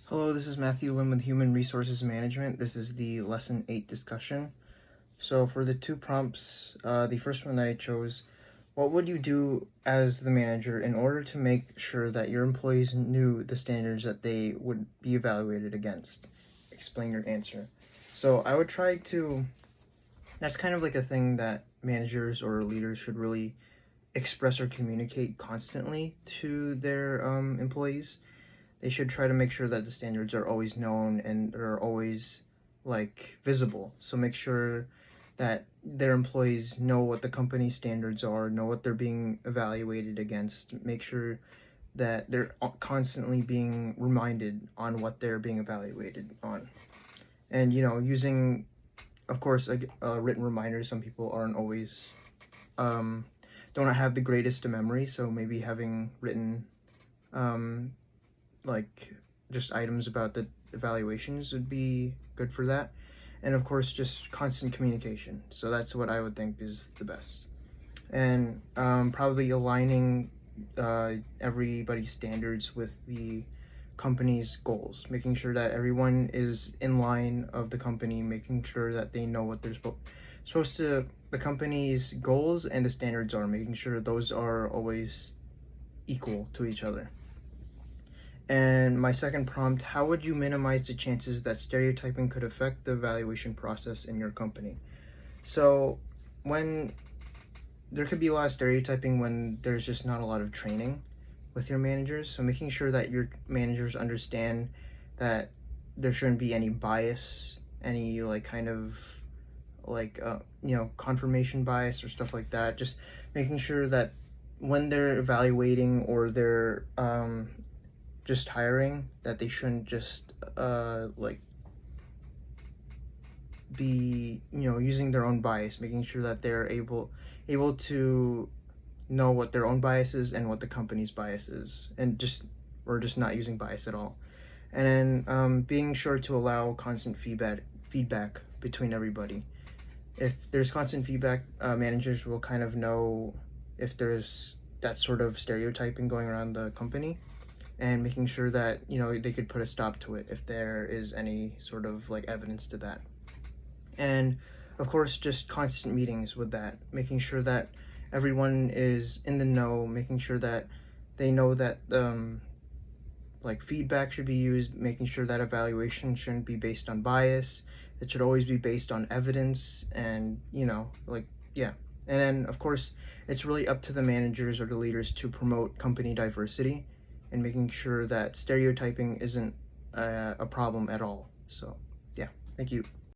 Hello, this is Matthew Lim with Human Resources Management. This is the Lesson 8 discussion. So for the two prompts, the first one that I chose, what would you do as the manager in order to make sure that your employees knew the standards that they would be evaluated against? Explain your answer. So I would try to, that's kind of like a thing that managers or leaders should really express or communicate constantly to their employees. They should try to make sure that the standards are always known and are always visible. So make sure that their employees know what the company standards are, know what they're being evaluated against, make sure that they're constantly being reminded on what they're being evaluated on. And using, of course, a written reminder. Some people aren't always don't have the greatest of memory, so maybe having written just items about the evaluations would be good for that. And of course, just constant communication. So that's what I would think is the best. And probably aligning everybody's standards with the company's goals, making sure that everyone is in line of the company, making sure that they know what they're supposed to, the company's goals and the standards are, making sure those are always equal to each other. And my second prompt, how would you minimize the chances that stereotyping could affect the evaluation process in your company? So when there could be a lot of stereotyping when there's just not a lot of training with your managers. So making sure that your managers understand that there shouldn't be any bias, any confirmation bias or stuff like that. Just making sure that when they're evaluating or they're just hiring, that they shouldn't just be using their own bias, making sure that they're able to know what their own bias is and what the company's bias is, and just not using bias at all. And then being sure to allow constant feedback between everybody. If there's constant feedback, managers will kind of know if there's that sort of stereotyping going around the company, and making sure that they could put a stop to it if there is any sort of evidence to that. And of course, just constant meetings with that, making sure that everyone is in the know, making sure that they know that feedback should be used, making sure that evaluation shouldn't be based on bias. It should always be based on evidence, and yeah. And then of course, it's really up to the managers or the leaders to promote company diversity and making sure that stereotyping isn't a problem at all. So yeah, thank you.